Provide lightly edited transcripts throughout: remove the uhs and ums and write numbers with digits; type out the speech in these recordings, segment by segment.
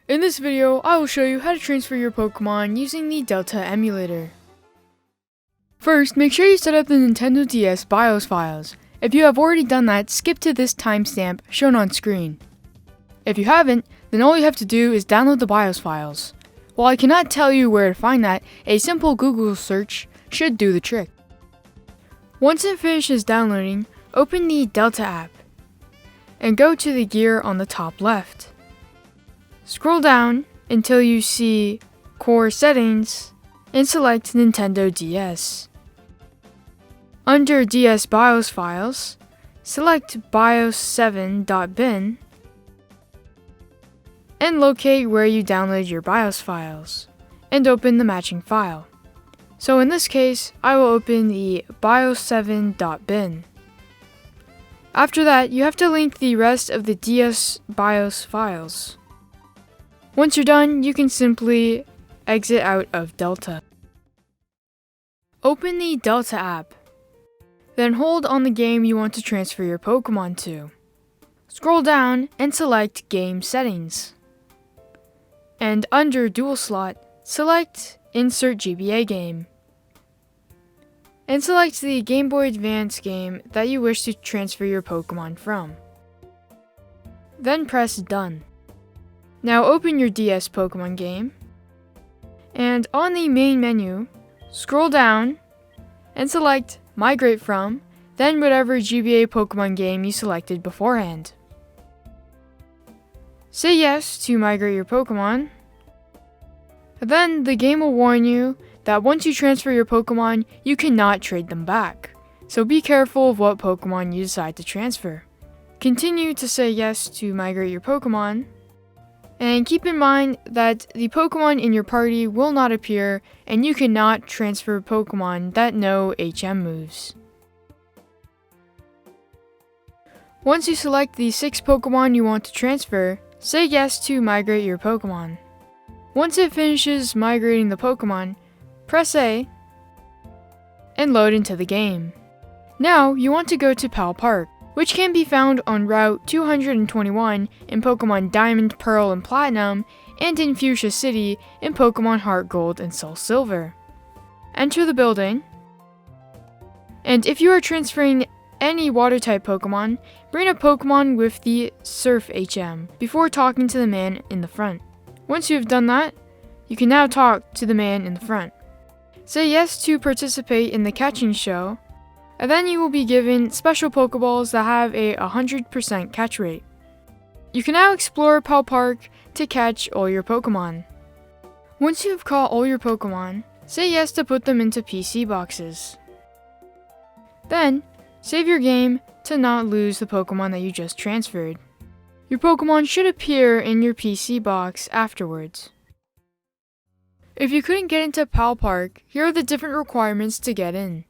In this video, I will show you how to transfer your Pokemon using the Delta emulator. First, make sure you set up the Nintendo DS BIOS files. If you have already done that, skip to this timestamp shown on screen. If you haven't, then all you have to do is download the BIOS files. While I cannot tell you where to find that, a simple Google search should do the trick. Once it finishes downloading, open the Delta app and go to the gear on the top left. Scroll down until you see Core Settings and select Nintendo DS. Under DS BIOS files, select bios7.bin and locate where you download your BIOS files and open the matching file. So in this case, I will open the bios7.bin. After that, you have to link the rest of the DS BIOS files. Once you're done, you can simply exit out of Delta. Open the Delta app. Then hold on the game you want to transfer your Pokemon to. Scroll down and select Game Settings. And under Dual Slot, select Insert GBA Game. And select the Game Boy Advance game that you wish to transfer your Pokemon from. Then press Done. Now open your DS Pokemon game, and on the main menu, scroll down and select Migrate From, then whatever GBA Pokemon game you selected beforehand. Say yes to migrate your Pokemon. Then the game will warn you that once you transfer your Pokemon, you cannot trade them back. So be careful of what Pokemon you decide to transfer. Continue to say yes to migrate your Pokemon. And keep in mind that the Pokemon in your party will not appear and you cannot transfer Pokemon that know HM moves. Once you select the 6 Pokemon you want to transfer, say yes to migrate your Pokemon. Once it finishes migrating the Pokemon, press A and load into the game. Now you want to go to Pal Park, which can be found on Route 221 in Pokemon Diamond, Pearl, and Platinum, and in Fuchsia City in Pokemon Heart Gold and Soul Silver. Enter the building, and if you are transferring any Water-type Pokemon, bring a Pokemon with the Surf HM before talking to the man in the front. Once you have done that, you can now talk to the man in the front. Say yes to participate in the catching show, and then you will be given special Pokeballs that have a 100% catch rate. You can now explore Pal Park to catch all your Pokemon. Once you have caught all your Pokemon, say yes to put them into PC boxes. Then, save your game to not lose the Pokemon that you just transferred. Your Pokemon should appear in your PC box afterwards. If you couldn't get into Pal Park, here are the different requirements to get in.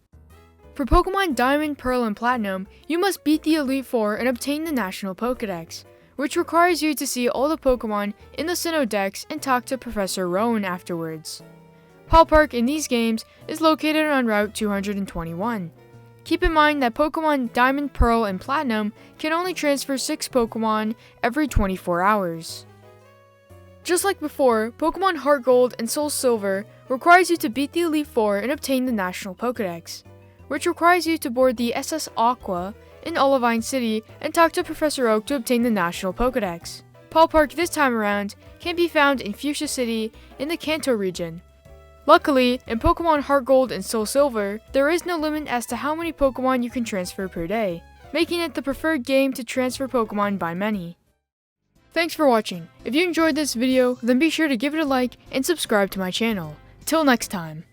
For Pokemon Diamond, Pearl, and Platinum, you must beat the Elite Four and obtain the National Pokédex, which requires you to see all the Pokemon in the Sinnoh Dex and talk to Professor Rowan afterwards. Pal Park in these games is located on Route 221. Keep in mind that Pokemon Diamond, Pearl, and Platinum can only transfer 6 Pokemon every 24 hours. Just like before, Pokemon Heart Gold and Soul Silver requires you to beat the Elite Four and obtain the National Pokédex, which requires you to board the SS Aqua in Olivine City and talk to Professor Oak to obtain the National Pokédex. Pal Park this time around can be found in Fuchsia City in the Kanto region. Luckily, in Pokemon Heart Gold and Soul Silver, there is no limit as to how many Pokemon you can transfer per day, making it the preferred game to transfer Pokemon by many. Thanks for watching. If you enjoyed this video, then be sure to give it a like and subscribe to my channel. Till next time.